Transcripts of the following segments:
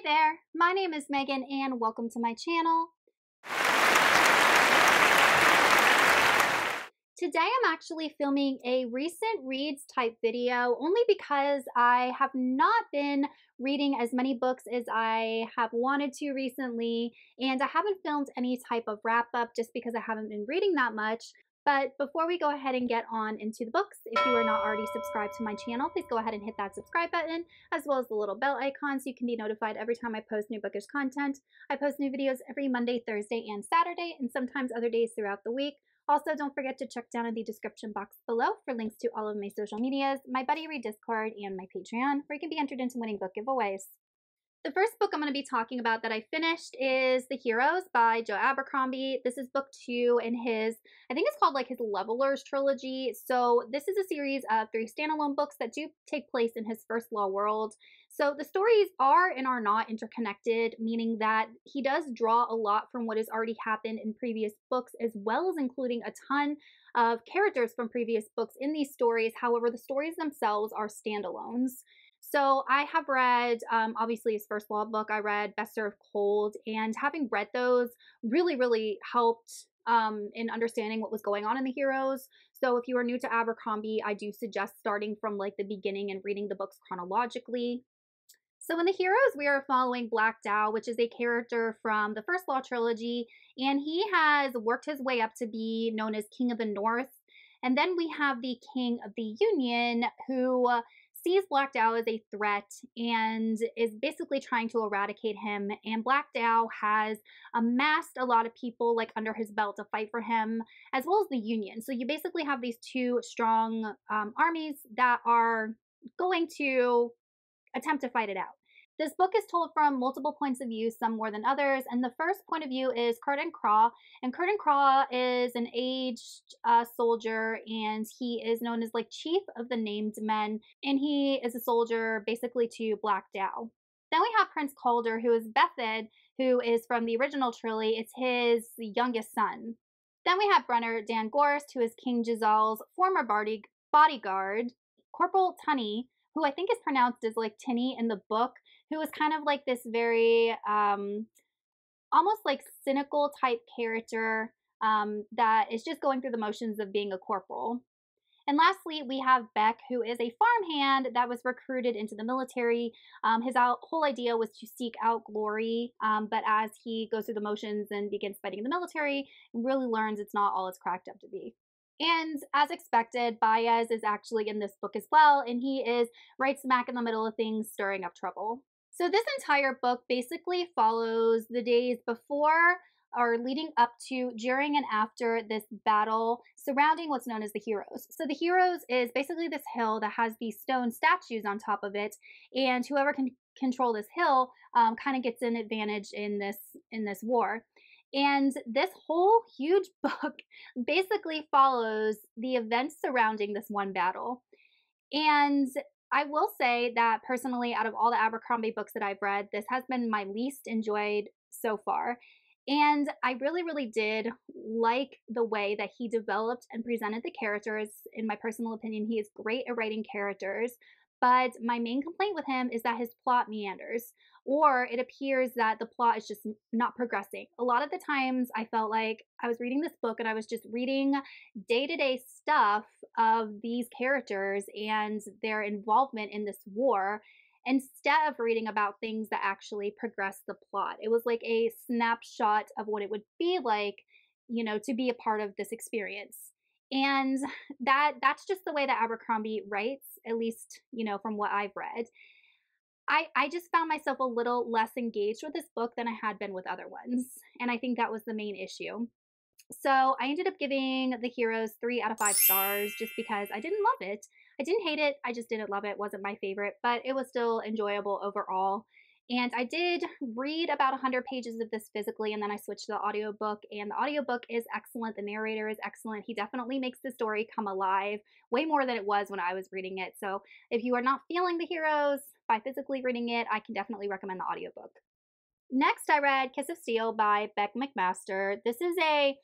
Hey there, my name is Megan and welcome to my channel. Today I'm actually filming a recent reads type video only because I have not been reading as many books as I have wanted to recently, and I haven't filmed any type of wrap up just because I haven't been reading that much. But before we go ahead and get on into the books, if you are not already subscribed to my channel, please go ahead and hit that subscribe button as well as the little bell icon so you can be notified every time I post new bookish content. I post new videos every Monday, Thursday, and Saturday, and sometimes other days throughout the week. Also, don't forget to check down in the description box below for links to all of my social medias, my Buddy Read Discord, and my Patreon, where you can be entered into winning book giveaways. The first book I'm going to be talking about that I finished is The Heroes by Joe Abercrombie. This is book 2 in his, I think it's called like his Levelers trilogy. So this is a series of 3 standalone books that do take place in his first law world. So the stories are and are not interconnected, meaning that he does draw a lot from what has already happened in previous books, as well as including a ton of characters from previous books in these stories. However, the stories themselves are standalones. So I have read, obviously his first law book, I read Best Served Cold, and having read those really helped in understanding what was going on in The Heroes. So if you are new to Abercrombie, I do suggest starting from like the beginning and reading the books chronologically. So in The Heroes, we are following Black Dow, which is a character from the first Law trilogy, and he has worked his way up to be known as King of the North. And then we have the King of the Union, who sees Black Dow as a threat and is basically trying to eradicate him. And Black Dow has amassed a lot of people like under his belt to fight for him, as well as the Union. So you basically have these two strong armies that are going to attempt to fight it out. This book is told from multiple points of view, some more than others, and the first point of view is Curtin Craw, and Curtin Craw is an aged soldier, and he is known as like Chief of the Named Men, and he is a soldier basically to Black Dow. Then we have Prince Calder, who is Bethed, who is from the original trilogy. It's his youngest son. Then we have Brenner Dan Gorst, who is King Gisele's former bodyguard. Corporal Tunney, who I think is pronounced as like Tinny in the book, who is kind of like this very almost like cynical type character that is just going through the motions of being a corporal. And lastly, we have Beck, who is a farmhand that was recruited into the military. His whole idea was to seek out glory, but as he goes through the motions and begins fighting in the military, really learns it's not all it's cracked up to be. And as expected, Baez is actually in this book as well, and he is right smack in the middle of things, stirring up trouble. So this entire book basically follows the days before or leading up to, during, and after this battle surrounding what's known as the Heroes. So the Heroes is basically this hill that has these stone statues on top of it, and whoever can control this hill kind of gets an advantage in this war. And this whole huge book basically follows the events surrounding this one battle. And I will say that personally, out of all the Abercrombie books that I've read, this has been my least enjoyed so far. And I really did like the way that he developed and presented the characters. In my personal opinion, he is great at writing characters. But my main complaint with him is that his plot meanders, or it appears that the plot is just not progressing. A lot of the times I felt like I was reading this book and I was just reading day-to-day stuff of these characters and their involvement in this war, instead of reading about things that actually progress the plot. It was like a snapshot of what it would be like, you know, to be a part of this experience. And that's just the way that Abercrombie writes, at least, you know, from what I've read. I just found myself a little less engaged with this book than I had been with other ones. And I think that was the main issue. So I ended up giving The Heroes 3 out of 5 stars just because I didn't love it. I didn't hate it. I just didn't love it. It wasn't my favorite, but it was still enjoyable overall. And I did read about 100 pages of this physically, and then I switched to the audiobook, and the audiobook is excellent. The narrator is excellent. He definitely makes the story come alive way more than it was when I was reading it. So if you are not feeling The Heroes by physically reading it, I can definitely recommend the audiobook. Next, I read Kiss of Steel by Beck McMaster. This is a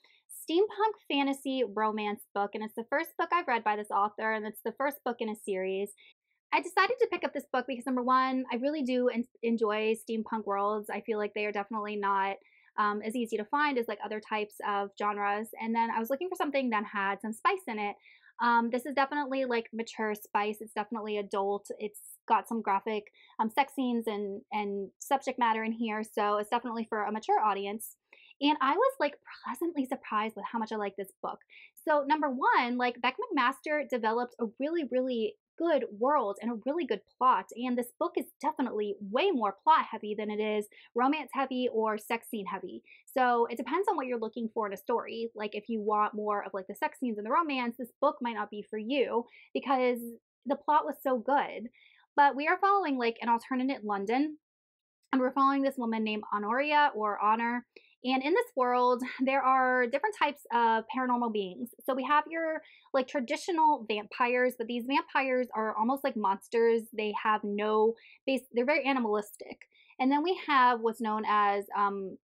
steampunk fantasy romance book, and it's the first book I've read by this author, and it's the first book in a series. I decided to pick up this book because number one, I really do enjoy steampunk worlds. I feel like they are definitely not as easy to find as like other types of genres. And then I was looking for something that had some spice in it. This is definitely like mature spice. It's definitely adult. It's got some graphic sex scenes and subject matter in here, so it's definitely for a mature audience. And I was like pleasantly surprised with how much I like this book. So number one, like Beck McMaster developed a really good world and a really good plot. And this book is definitely way more plot heavy than it is romance heavy or sex scene heavy. So it depends on what you're looking for in a story. Like if you want more of like the sex scenes and the romance, this book might not be for you because the plot was so good. But we are following like an alternate London, and we're following this woman named Honoria or Honor. And in this world, there are different types of paranormal beings. So we have your like traditional vampires, but these vampires are almost like monsters. They have no base, they're very animalistic. And then we have what's known as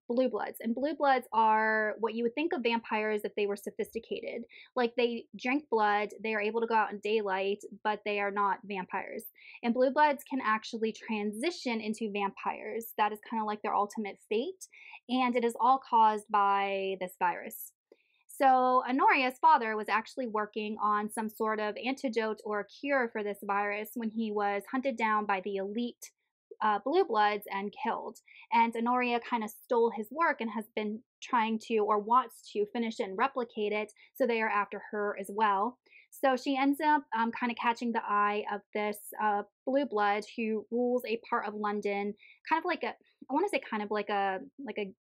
blue bloods. And blue bloods are what you would think of vampires if they were sophisticated. Like they drink blood, they are able to go out in daylight, but they are not vampires. And blue bloods can actually transition into vampires. That is kind of like their ultimate fate. And it is all caused by this virus. So, Honoria's father was actually working on some sort of antidote or cure for this virus when he was hunted down by the elite blue bloods and killed. And Honoria kind of stole his work and has been trying to or wants to finish it and replicate it. So, they are after her as well. So she ends up kind of catching the eye of this blue blood who rules a part of London, kind of like a, I want to say kind of like a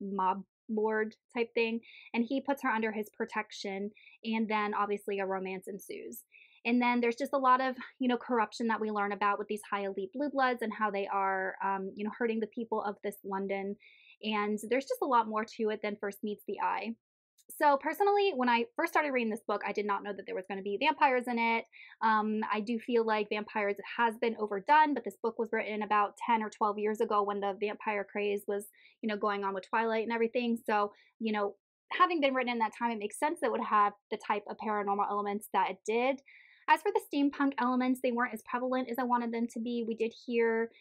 mob lord type thing, and he puts her under his protection, and then obviously a romance ensues. And then there's just a lot of, corruption that we learn about with these high elite blue bloods and how they are, hurting the people of this London. And there's just a lot more to it than first meets the eye. So personally, when I first started reading this book, I did not know that there was going to be vampires in it. I do feel like vampires has been overdone, but this book was written about 10 or 12 years ago when the vampire craze was, going on with Twilight and everything. So, having been written in that time, it makes sense that it would have the type of paranormal elements that it did. As for the steampunk elements, they weren't as prevalent as I wanted them to be. We did hear,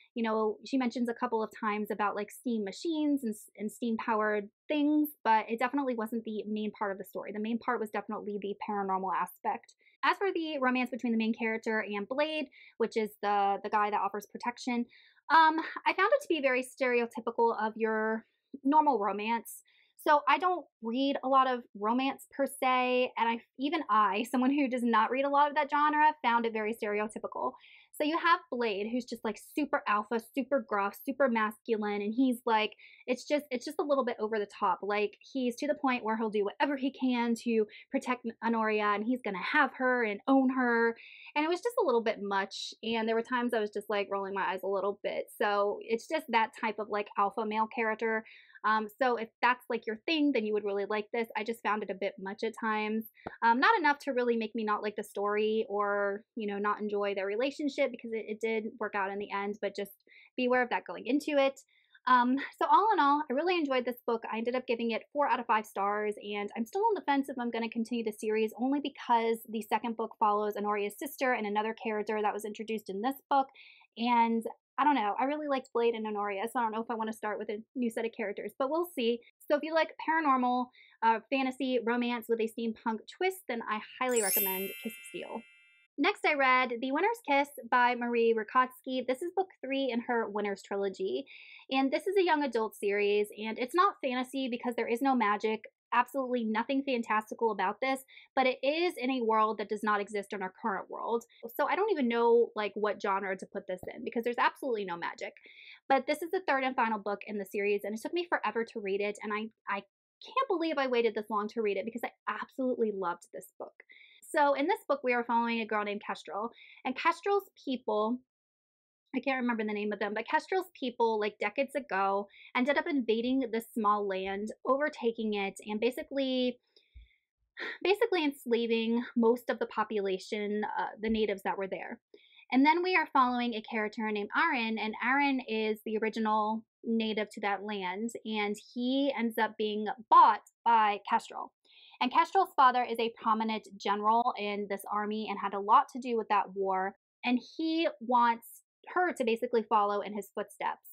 she mentions a couple of times about like steam machines and steam powered things, but it definitely wasn't the main part of the story. The main part was definitely the paranormal aspect. As for the romance between the main character and Blade, which is the guy that offers protection, I found it to be very stereotypical of your normal romance. So I don't read a lot of romance per se, and someone who does not read a lot of that genre, found it very stereotypical. So you have Blade, who's just like super alpha, super gruff, super masculine, and he's like, it's just a little bit over the top. Like he's to the point where he'll do whatever he can to protect Honoria, and he's gonna have her and own her. And it was just a little bit much. And there were times I was just like rolling my eyes a little bit. So it's just that type of like alpha male character. So if that's like your thing, then you would really like this. I just found it a bit much at times. Not enough to really make me not like the story or, not enjoy their relationship because it did work out in the end, but just be aware of that going into it. So all in all, I really enjoyed this book. I ended up giving it 4 out of 5 stars, and I'm still on the fence if I'm going to continue the series only because the second book follows Honoria's sister and another character that was introduced in this book. And I don't know. I really liked Blade and Honoria, so I don't know if I want to start with a new set of characters, but we'll see. So if you like paranormal, fantasy, romance with a steampunk twist, then I highly recommend Kiss of Steel. Next, I read The Winter's Kiss by Marie Rakotsky. This is book 3 in her Winter's trilogy. And this is a young adult series, and it's not fantasy because there is no magic. Absolutely nothing fantastical about this, but it is in a world that does not exist in our current world. So I don't even know like what genre to put this in because there's absolutely no magic. But this is the third and final book in the series, and it took me forever to read it, and I can't believe I waited this long to read it because I absolutely loved this book. So in this book, we are following a girl named Kestrel, and Kestrel's people, I can't remember the name of them, but Kestrel's people, like decades ago, ended up invading this small land, overtaking it, and basically enslaving most of the population, the natives that were there. And then we are following a character named Aaron, and Aaron is the original native to that land, and he ends up being bought by Kestrel. And Kestrel's father is a prominent general in this army and had a lot to do with that war. and he wants her to basically follow in his footsteps.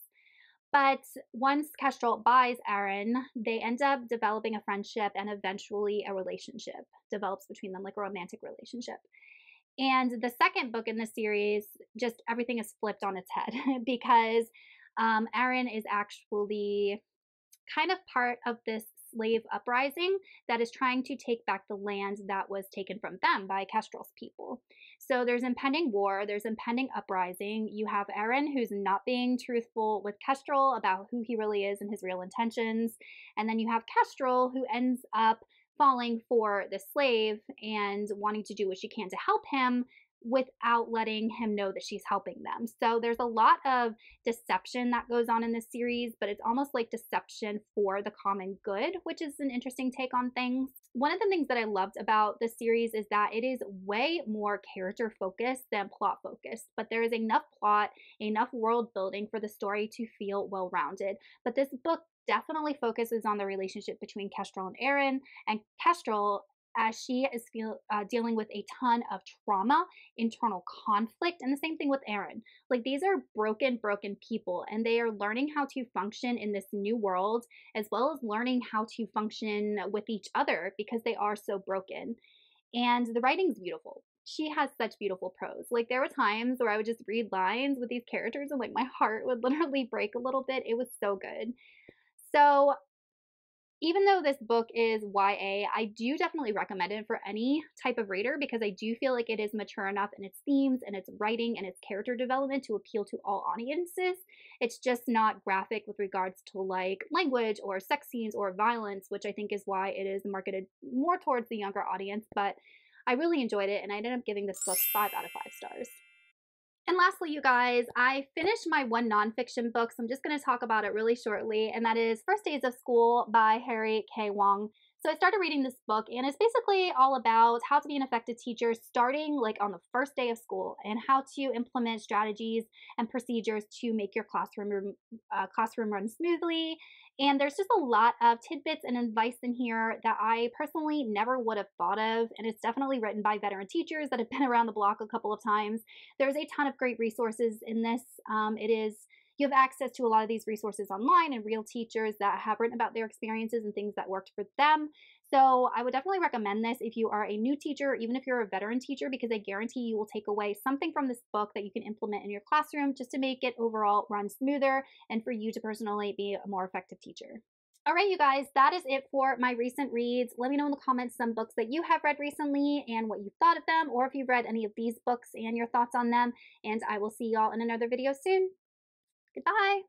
But once Kestrel buys Aaron, they end up developing a friendship, and eventually a relationship develops between them, like a romantic relationship. And the second book in the series, just everything is flipped on its head because Aaron is actually kind of part of this slave uprising that is trying to take back the land that was taken from them by Kestrel's people. So there's impending war, there's impending uprising. You have Aaron, who's not being truthful with Kestrel about who he really is and his real intentions. And then you have Kestrel, who ends up falling for the slave and wanting to do what she can to help him without letting him know that she's helping them. So there's a lot of deception that goes on in this series, but it's almost like deception for the common good, which is an interesting take on things. One of the things that I loved about this series is that it is way more character focused than plot focused, but there is enough plot, enough world building for the story to feel well rounded. But this book definitely focuses on the relationship between Kestrel and Aaron, and Kestrel, as she is dealing with a ton of trauma, internal conflict, and the same thing with Aaron. Like, these are broken people, and they are learning how to function in this new world, as well as learning how to function with each other because they are so broken. And the writing's beautiful. She has such beautiful prose. Like, there were times where I would just read lines with these characters and like my heart would literally break a little bit. It was so good. So even though this book is YA, I do definitely recommend it for any type of reader because I do feel like it is mature enough in its themes and its writing and its character development to appeal to all audiences. It's just not graphic with regards to like language or sex scenes or violence, which I think is why it is marketed more towards the younger audience. But I really enjoyed it, and I ended up giving this book 5 out of 5 stars. And lastly, you guys, I finished my one nonfiction book, so I'm just going to talk about it really shortly, and that is First Days of School by Harry K. Wong. So I started reading this book, and it's basically all about how to be an effective teacher starting like on the first day of school, and how to implement strategies and procedures to make your classroom run smoothly. And there's just a lot of tidbits and advice in here that I personally never would have thought of, and it's definitely written by veteran teachers that have been around the block a couple of times. There's a ton of great resources in this. You have access to a lot of these resources online and real teachers that have written about their experiences and things that worked for them. So I would definitely recommend this if you are a new teacher, even if you're a veteran teacher, because I guarantee you will take away something from this book that you can implement in your classroom just to make it overall run smoother and for you to personally be a more effective teacher. All right, you guys, that is it for my recent reads. Let me know in the comments some books that you have read recently and what you thought of them, or if you've read any of these books and your thoughts on them. And I will see y'all in another video soon. Goodbye.